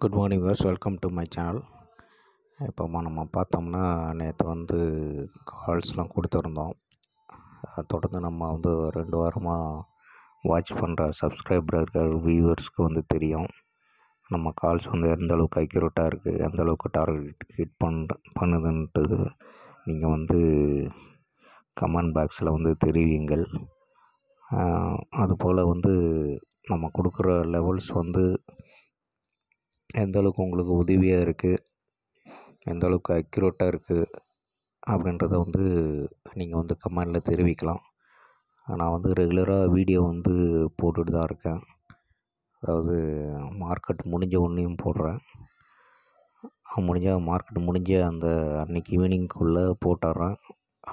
Good morning viewers, welcome to my channel. இப்போ நம்ம பார்த்தோம்னா நேற்று கால்ஸ்லாம் கொடுத்துருந்தோம். தொடர்ந்து நம்ம 2 வாரமாக வாட்ச் பண்ணுற சப்ஸ்கிரைபர்கள் வியூவர்ஸ்க்கு தெரியும் நம்ம கால்ஸ் எந்த அளவுக்கு அக்யூரேட்டாக இருக்குது, எந்த அளவுக்கு டார்கெட் ஹிட் பண்ணுதுன்ட்டு நீங்கள் கமெண்ட் பாக்ஸில் தெரிவிங்கள். அதுபோல் நம்ம கொடுக்குற லெவல்ஸ் எந்த அளவுக்கு உங்களுக்கு உதவியாக இருக்குது, எந்த அளவுக்கு அக்யூரேட்டாக இருக்குது அப்படின்றத நீங்கள் கமெண்டில் தெரிவிக்கலாம். நான் ரெகுலராக வீடியோ போட்டுட்டு தான் இருக்கேன். அதாவது மார்க்கெட் முடிஞ்ச ஒன்றையும் போடுறேன். மார்க்கெட் முடிஞ்ச அன்றைக்கி ஈவினிங்குள்ளே போட்டுடுறேன்.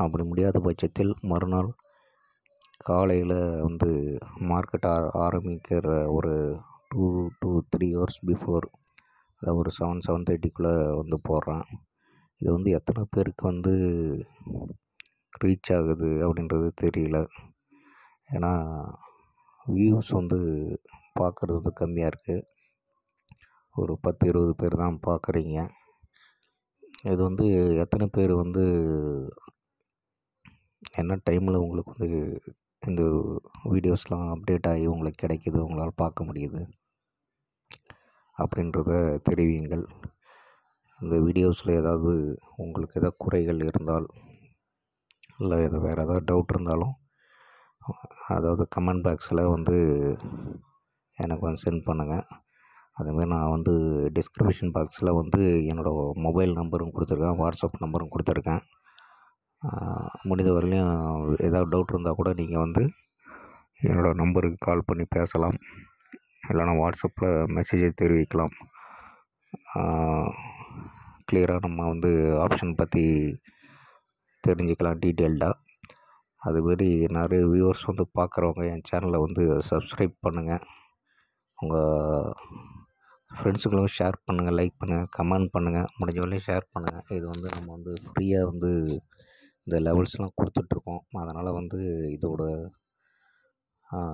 அப்படி முடியாத பட்சத்தில் மறுநாள் காலையில் மார்க்கெட் ஆரம்பிக்கிற ஒரு 2 to 3 hours பிஃபோர், அதாவது ஒரு 7-7:30க்குள்ளே போடுறேன். இது எத்தனை பேருக்கு ரீச் ஆகுது அப்படின்றது தெரியல. ஏன்னா வியூஸ் பார்க்குறது கம்மியாக இருக்குது. ஒரு 10-20 பேர் தான் பார்க்குறீங்க. இது எத்தனை பேர் என்ன டைமில் உங்களுக்கு இந்த வீடியோஸ்லாம் அப்டேட் ஆகி உங்களுக்கு கிடைக்கிது, உங்களால் பார்க்க முடியுது அப்படின்றத தெரிவியுங்கள். இந்த வீடியோஸில் உங்களுக்கு ஏதாவது குறைகள் இருந்தால், இல்லை வேறு ஏதாவது டவுட் இருந்தாலும் அதாவது கமெண்ட் பாக்ஸில் எனக்கு சென்ட் பண்ணுங்கள். அதுமாரி நான் டிஸ்கிரிப்ஷன் பாக்ஸில் என்னோடய மொபைல் நம்பரும் கொடுத்துருக்கேன், வாட்ஸ்அப் நம்பரும் கொடுத்துருக்கேன். முடிந்த வரையிலையும் ஏதாவது டவுட் இருந்தால் கூட நீங்கள் என்னோடய நம்பருக்கு கால் பண்ணி பேசலாம், இல்லைனா வாட்ஸ்அப்பில் மெசேஜை தெரிவிக்கலாம். கிளியராக நம்ம ஆப்ஷன் பற்றி தெரிஞ்சுக்கலாம் டீட்டெயில்டாக. அதுமாரி நிறைய வியூவர்ஸ் பார்க்குறவங்க என் சேனலை சப்ஸ்கிரைப் பண்ணுங்கள். உங்கள் ஃப்ரெண்ட்ஸுங்களும் ஷேர் பண்ணுங்கள், லைக் பண்ணுங்கள், கமெண்ட் பண்ணுங்கள், முடிஞ்ச வரையும் ஷேர் பண்ணுங்கள். இது நம்ம ஃப்ரீயாக இந்த லெவல்ஸ்லாம் கொடுத்துட்ருக்கோம். அதனால் இதோட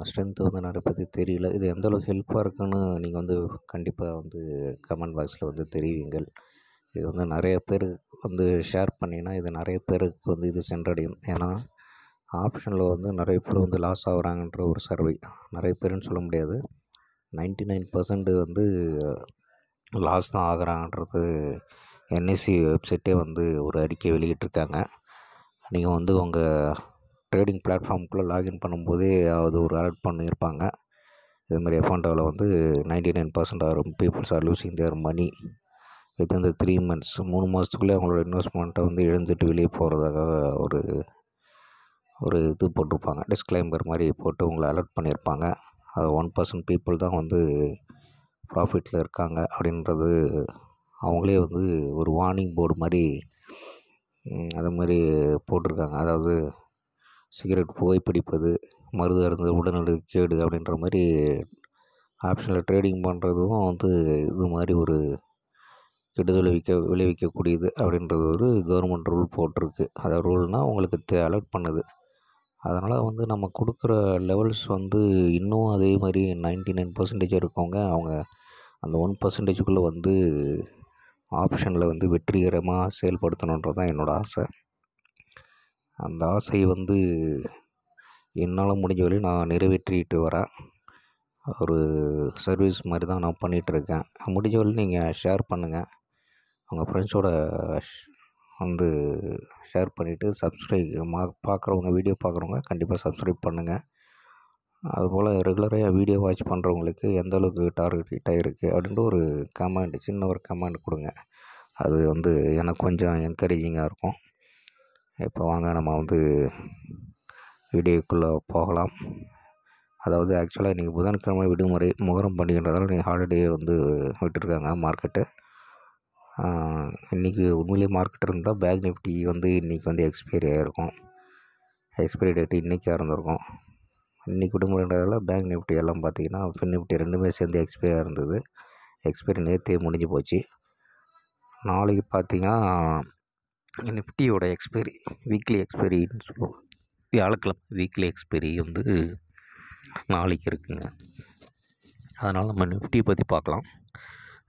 ஸ்ட்ரென்த்து நிறைய பற்றி தெரியல. இது எந்த அளவுக்கு ஹெல்ப்பாக இருக்குன்னு நீங்கள் கண்டிப்பாக கமெண்ட் பாக்ஸில் தெரிவிங்கள். இது நிறைய பேர் ஷேர் பண்ணிங்கன்னா இது நிறைய பேருக்கு இது சென்றடையும். ஏன்னா ஆப்ஷனில் நிறைய பேர் லாஸ் ஆகுறாங்கன்ற ஒரு சர்வே, நிறைய பேருன்னு சொல்ல முடியாது, 99% லாஸ் தான் ஆகுறாங்கன்றது என்எஸ்சி வெப்சைட்டே ஒரு அறிக்கை வெளியிட்டிருக்காங்க. நீங்கள் உங்கள் ட்ரேடிங் பிளாட்ஃபார்முக்குள்ளே லாகின் பண்ணும்போதே அது ஒரு அலர்ட் பண்ணியிருப்பாங்க. இதுமாதிரி எஃப்என்டோவில் 99% are peoples are losing their money with இந்த 3 months, 3 மாதத்துக்குள்ளே அவங்களோட இன்வெஸ்ட்மெண்ட்டை இழந்துட்டு வெளியே போகிறதாக ஒரு இது போட்டிருப்பாங்க, டிஸ்க்ளைமர் மாதிரி போட்டு உங்களை அலர்ட் பண்ணியிருப்பாங்க. அது 1% பீப்புள் தான் ப்ராஃபிட்டில் இருக்காங்க அப்படின்றது அவங்களே ஒரு வார்னிங் போர்டு மாதிரி அது மாதிரி போட்டிருக்காங்க. அதாவது சிகரெட், புகைப்பிடிப்பது, மருந்து அருந்துவது உடல்நல கேடு அப்படின்ற மாதிரி ஆப்ஷனில் ட்ரேடிங் பண்ணுறதும் இது மாதிரி ஒரு கெடுதல் விளைவிக்கக்கூடியது அப்படின்றது ஒரு கவர்மெண்ட் ரூல் போட்டிருக்கு. அதாவது ரூல்னால் உங்களுக்கு அலர்ட் பண்ணுது. அதனால் நம்ம கொடுக்குற லெவல்ஸ் இன்னும் அதே மாதிரி 99% இருக்கவங்க அவங்க அந்த 1%க்குள்ளே ஆப்ஷனில் வெற்றிகரமாக செயல்படுத்தணுன்றது தான் என்னோடய ஆசை. அந்த ஆசை என்னால் முடிஞ்ச வரையும் நான் நிறைவேற்றிட்டு வரேன். ஒரு சர்வீஸ் மாதிரி தான் நான் பண்ணிகிட்ருக்கேன். முடிஞ்ச வரையும் நீங்கள் ஷேர் பண்ணுங்கள், உங்கள் ஃப்ரெண்ட்ஸோட ஷேர் பண்ணிவிட்டு பார்க்குறவங்க, வீடியோ பார்க்குறவங்க கண்டிப்பாக சப்ஸ்கிரைப் பண்ணுங்கள். அதுபோல் ரெகுலராக வீடியோ வாட்ச் பண்ணுறவங்களுக்கு எந்த அளவுக்கு டார்கெட் ஹிட் ஆகிருக்கு அப்படின்ட்டு ஒரு கமெண்ட், சின்ன ஒரு கமெண்ட் கொடுங்க. அது எனக்கு கொஞ்சம் என்கரேஜிங்காக இருக்கும். இப்போ வாங்க நம்ம வீடியோக்குள்ளே போகலாம். அதாவது ஆக்சுவலாக இன்றைக்கி புதன்கிழமை விடுமுறை, முகரம் பண்டிகைன்றதால இன்றைக்கி ஹாலிடே விட்டுருக்காங்க மார்க்கெட்டு. இன்றைக்கி உண்மையிலே மார்க்கெட் இருந்தால் பேங்க் நிஃப்டி இன்றைக்கி எக்ஸ்பைரி ஆகிருக்கும். எக்ஸ்பைரி டேட்டு இன்றைக்கி இருந்திருக்கும். இன்றைக்கி விடுமுறைன்றதால பேங்க் நிஃப்டி எல்லாம் பார்த்திங்கன்னா ஃபின் நிஃப்டி ரெண்டுமே சேர்ந்து எக்ஸ்பைரி இருந்தது. எக்ஸ்பைரி நேற்றே முடிஞ்சு போச்சு. நாளைக்கு பார்த்திங்கன்னா நிஃப்டியோட எக்ஸ்பைரி, வீக்லி எக்ஸ்பைரின்னு சொல்லுவோம், வியாழக்கிழமை வீக்லி எக்ஸ்பைரி நாளைக்கு இருக்குங்க. அதனால் நம்ம நிஃப்டியை பற்றி பார்க்கலாம்.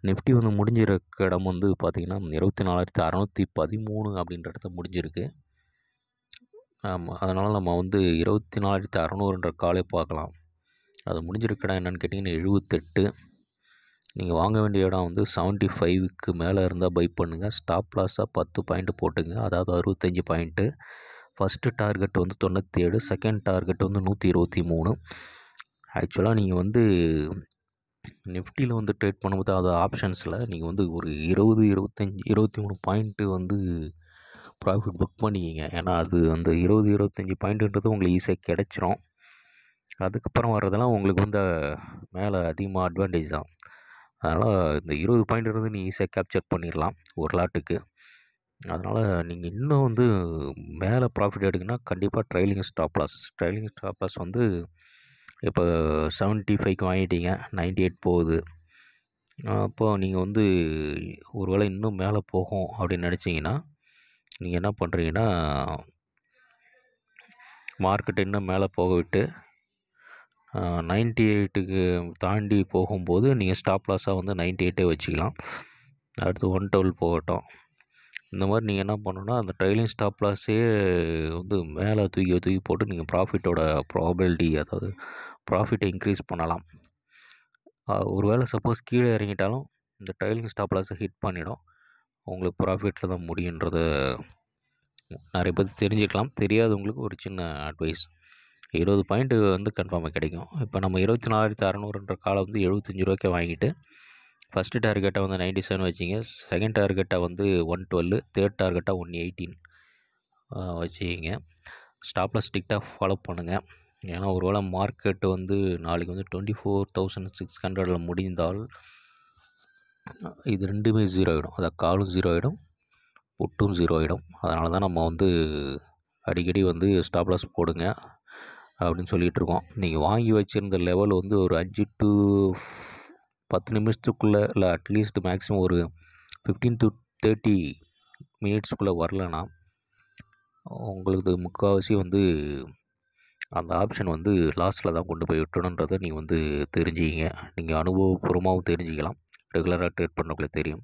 நிஃப்டி வந்து முடிஞ்சிருக்க இடம் வந்து பார்த்திங்கன்னா 24,613 அப்படின்ற இடத்த முடிஞ்சிருக்கு. ஆமாம், அதனால் நம்ம வந்து 24,600ன்ற காலே பார்க்கலாம். அது முடிஞ்சிருக்க இடம் என்னென்னு கேட்டிங்கன்னா 78. நீங்கள் வாங்க வேண்டிய இடம் வந்து 75க்கு மேலே இருந்தால் பை பண்ணுங்கள். ஸ்டாப் லாஸாக 10 பாயிண்ட் போட்டுங்க, அதாவது 65 பாயிண்ட்டு. ஃபஸ்ட்டு டார்கெட் வந்து 97, செகண்ட் டார்கெட் வந்து 123. ஆக்சுவலாக நீங்கள் வந்து நிஃப்டியில் வந்து ட்ரேட் பண்ணும்போது அது ஆப்ஷன்ஸில் நீங்கள் வந்து ஒரு 20, 25, 23 பாயிண்ட்டு வந்து ப்ராஃபிட் புக் பண்ணிக்கிங்க. ஏன்னா அது அந்த 20, 25 பாயிண்ட்டுன்றது உங்களுக்கு ஈஸியாக கிடச்சிரும். அதுக்கப்புறம் வர்றதெல்லாம் உங்களுக்கு வந்து மேலே அதிகமாக அட்வான்டேஜ் தான். அதனால் இந்த 20 பாயிண்ட் இருந்து நீங்கள் ஈஸியாக கேப்சர் பண்ணிடலாம் ஒரு லாட்டுக்கு. அதனால் நீங்கள் இன்னும் வந்து மேலே ப்ராஃபிட் எடுக்குன்னா கண்டிப்பாக ட்ரைலிங் ஸ்டாப் லாஸ் வந்து இப்போ 75க்கு வாங்கிட்டீங்க, 98 போகுது. அப்போது நீங்கள் வந்து ஒரு வேளை இன்னும் மேலே போகும் அப்படின்னு நினச்சிங்கன்னா நீங்கள் என்ன பண்ணுறீங்கன்னா, மார்க்கெட் இன்னும் மேலே போக விட்டு 98க்கு தாண்டி போகும்போது நீங்கள் ஸ்டாப் லாஸாக வந்து 98 வச்சுக்கலாம். அடுத்து 112 போகட்டும். இந்த மாதிரி நீங்கள் என்ன பண்ணணுன்னா, அந்த ட்ரைலிங் ஸ்டாப் லாஸே வந்து மேலே தூக்கி போட்டு நீங்கள் ப்ராஃபிட்டோட ப்ராபபிலிட்டி, அதாவது ப்ராஃபிட்டை இன்க்ரீஸ் பண்ணலாம். ஒரு வேளை சப்போஸ் கீழே இறங்கிட்டாலும் இந்த ட்ரைலிங் ஸ்டாப் லாஸை ஹிட் பண்ணிடும். உங்களுக்கு ப்ராஃபிட்டில் தான் முடியுன்றதை நிறைய பேர் தெரிஞ்சுக்கலாம். தெரியாதவங்களுக்கு ஒரு சின்ன அட்வைஸ். 20 பாயிண்ட்டு வந்து கன்ஃபார்மாக கிடைக்கும். இப்போ நம்ம 24,600ன்ற காலை வந்து 75 ரூபாய்க்கு வாங்கிட்டு ஃபஸ்ட்டு டார்கெட்டை வந்து 97 வச்சிங்க, செகண்ட் டார்கெட்டை வந்து 112, தேர்ட் டார்கெட்டாக 118 வச்சுக்கிங்க. ஸ்டாப்லாஸ் ஸ்ட்ரிக்டாக ஃபாலோ பண்ணுங்கள். ஏன்னா ஒரு வேளை மார்க்கெட்டு வந்து நாளைக்கு வந்து 24,600 முடிந்தால் இது ரெண்டுமே 0 ஆகிடும். அதாவது காலும் 0 ஆகிடும், புட்டும் 0 ஆகிடும். அதனால தான் நம்ம வந்து அடிக்கடி வந்து ஸ்டாப்லாஸ் போடுங்க அப்படின்னு சொல்லிகிட்ருக்கோம். நீங்கள் வாங்கி வச்சுருந்த லெவல் வந்து ஒரு 5 to 10 நிமிஷத்துக்குள்ளே, இல்லை அட்லீஸ்ட் மேக்ஸிமம் ஒரு 15 to 30 மினிட்ஸ்க்குள்ளே வரலன்னா உங்களுக்கு முக்கால்வாசி வந்து அந்த ஆப்ஷன் வந்து லாஸ்ட்டில் தான் கொண்டு போய் விட்டணுன்றதை நீங்கள் வந்து தெரிஞ்சுக்கிங்க. நீங்கள் அனுபவபூர்வமாகவும் தெரிஞ்சுக்கலாம், ரெகுலராக ட்ரேட் பண்ணுறவங்களே தெரியும்.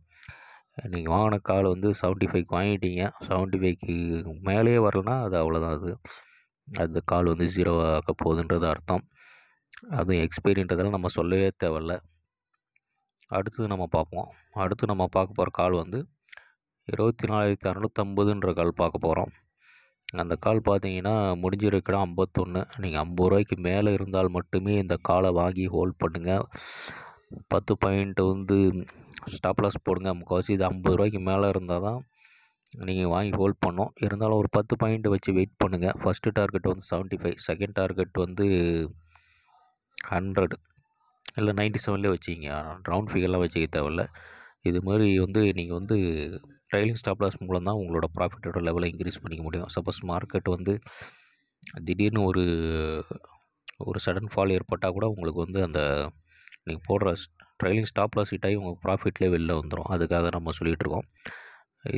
நீங்கள் வாங்கின கால் வந்து 75க்கு வாங்கிட்டீங்க, 75க்கு மேலேயே வரலன்னா அது அவ்வளோதான். அந்த கால் வந்து 0 ஆக போகுதுன்றது அர்த்தம். அதுவும் எக்ஸ்பீரியன்றதெல்லாம் நம்ம சொல்லவே தேவையில்ல. அடுத்து நம்ம பார்க்க போகிற கால் வந்து 24,650ன்ற கால் பார்க்க போகிறோம். அந்த கால் பார்த்தீங்கன்னா முடிஞ்சிருக்கிற 51. நீங்கள் 50 ரூபாய்க்கு மேலே இருந்தால் மட்டுமே இந்த காலை வாங்கி ஹோல்ட் பண்ணுங்கள். 10 பாயிண்ட் வந்து ஸ்டாப் லாஸ் போடுங்க. முக்கால்வாசி இது 50 ரூபாய்க்கு மேலே இருந்தால் தான் நீங்கள் வாங்கி ஹோல்ட் பண்ணணும். இருந்தாலும் ஒரு 10 பாயிண்ட் வச்சு வெயிட் பண்ணுங்கள். ஃபஸ்ட்டு டார்கெட் வந்து 75, செகண்ட் டார்கெட் வந்து 100 இல்லை 97லேயே வச்சுக்கிங்க. ரவுண்ட் ஃபிகர்லாம் வச்சுக்க தேவையில்ல. இது மாதிரி வந்து நீங்கள் வந்து ட்ரைலிங் ஸ்டாப் லாஸ் மூலம் தான் உங்களோட ப்ராஃபிட்டோட லெவலை இன்க்ரீஸ் பண்ணிக்க முடியும். சப்போஸ் மார்க்கெட் வந்து திடீர்னு ஒரு சடன் ஃபால் ஏற்பட்டால் கூட உங்களுக்கு வந்து அந்த நீங்கள் போடுற ட்ரைலிங் ஸ்டாப் லாஸ் ஹிட் ஆகி உங்கள் ப்ராஃபிட்லேயே வெளில வந்துடும். அதுக்காக நம்ம சொல்லிகிட்ருக்கோம்.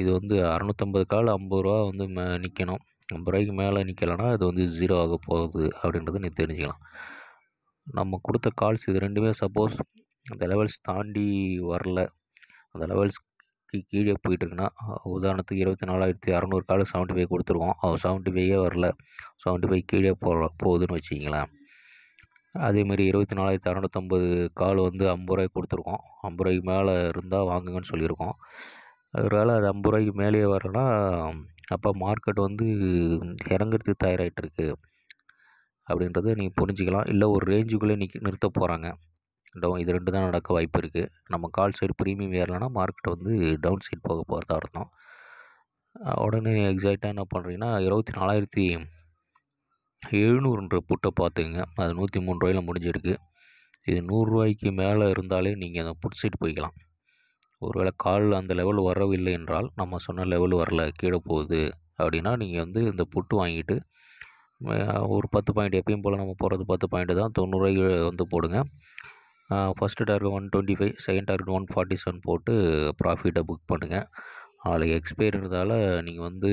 இது வந்து 650 கால் 50 ரூபா வந்து நிற்கணும். 50 ரூபாய்க்கு மேலே நிற்கலைன்னா அது வந்து 0 ஆக போகுது அப்படின்றத நீங்கள் தெரிஞ்சுக்கலாம். நம்ம கொடுத்த கால்ஸ் இது ரெண்டுமே சப்போஸ் அந்த லெவல்ஸ் தாண்டி வரல, அந்த லெவல்ஸ்க்கு கீழே போயிட்டுருக்குன்னா, உதாரணத்துக்கு 24,600 கால் 75 கொடுத்துருக்கோம், 75 வரல, 75 கீழே போகுதுன்னு வச்சிங்களேன். அதேமாதிரி 24,650 கால் வந்து 50 ரூபாய்க்கு கொடுத்துருக்கோம், 50 ரூபாய்க்கு மேலே இருந்தால் வாங்குங்கன்னு சொல்லியிருக்கோம். ஒரு வேளை அது 50 ரூபாய்க்கு மேலேயே வரலன்னா அப்போ மார்க்கெட் வந்து இறங்குறதுக்கு தயாராகிட்டுருக்கு அப்படின்றத நீங்கள் புரிஞ்சிக்கலாம். இல்லை ஒரு ரேஞ்சுக்குள்ளே நிறுத்த போகிறாங்க, இது ரெண்டு தான் நடக்க வாய்ப்பு இருக்குது. நம்ம கால் சைடு ப்ரீமியம் ஏறலைன்னா மார்க்கெட் வந்து டவுன் சைட் போக போகிறதா அர்த்தம். உடனே எக்ஸாக்டாக என்ன பண்ணுறீங்கன்னா 24,700ன்ற புட்டை பார்த்துங்க. அது 103 ரூபாயில் முடிஞ்சிருக்கு. இது 100 ரூபாய்க்கு மேலே இருந்தாலே நீங்கள் அந்த புட் சைட் போய்க்கலாம். ஒருவேளை கால் அந்த லெவல் வரவில்லை என்றால், நம்ம சொன்ன லெவல் வரல, கீழே போகுது அப்படின்னா நீங்கள் வந்து இந்த புட்டு வாங்கிட்டு ஒரு 10 பாயிண்ட், எப்பயும் போல் நம்ம போகிறது 10 பாயிண்ட்டு தான், 90 ரூபாய்க்கு வந்து போடுங்க. ஃபஸ்ட்டு டார்கெட் 125, செகண்ட் டார்கெட் 147 போட்டு ப்ராஃபிட்டை புக் பண்ணுங்கள். நாளைக்கு எக்ஸ்பைரின்றதால நீங்கள் வந்து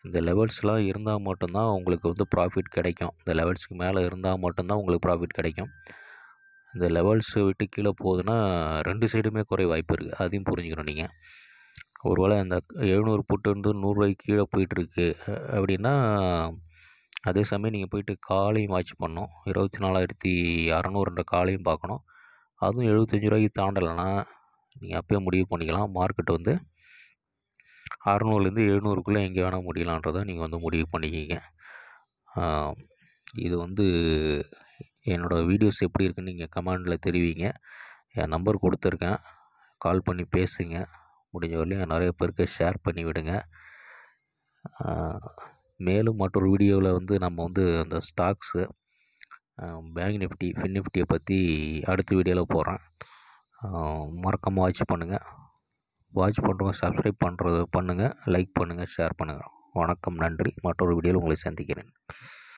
இந்த லெவல்ஸ்லாம் இருந்தால் மட்டும்தான் உங்களுக்கு வந்து ப்ராஃபிட் கிடைக்கும். இந்த லெவல்ஸுக்கு மேலே இருந்தால் மட்டும்தான் உங்களுக்கு ப்ராஃபிட் கிடைக்கும். இந்த லெவல்ஸை விட்டு கீழே போகுதுன்னா 2 சைடுமே குறைய வாய்ப்பு இருக்குது. அதையும் புரிஞ்சுக்கணும் நீங்கள். ஒரு வேளை இந்த 700 புட்டு வந்து 100 கீழே போயிட்டுருக்கு அப்படின்னா, அதே சமயம் நீங்கள் போயிட்டு காலையும் வாட்ச் பண்ணணும். 24,600 காலையும் பார்க்கணும். அதுவும் 75 தாண்டலைன்னா நீங்கள் அப்போயே முடிவு பண்ணிக்கலாம். மார்க்கெட் வந்து 600லேருந்து 700க்குள்ளே எங்கே வேணால் முடியலான்றதை நீங்கள் வந்து முடிவு பண்ணிக்கிங்க. இது வந்து என்னோடய வீடியோஸ் எப்படி இருக்குன்னு நீங்கள் கமெண்டில் தெரிவிங்க. என் நம்பர் கொடுத்துருக்கேன், கால் பண்ணி பேசுங்க. முடிஞ்ச வரையும் நிறைய பேருக்கு ஷேர் பண்ணி விடுங்க. மேலும் மற்றொரு வீடியோவில் வந்து நம்ம வந்து அந்த ஸ்டாக்ஸு, பேங்க் நிஃப்டி, ஃபின் நிஃப்டியை பற்றி அடுத்த வீடியோவில் போடுறேன். மறக்காமல் வாட்ச் பண்ணுங்கள். வாட்ச் பண்ணுறவங்க சப்ஸ்கிரைப் பண்ணுங்கள், லைக் பண்ணுங்கள், ஷேர் பண்ணுங்கள். வணக்கம், நன்றி. மற்றொரு வீடியோவில் உங்களை சந்திக்கிறேன்.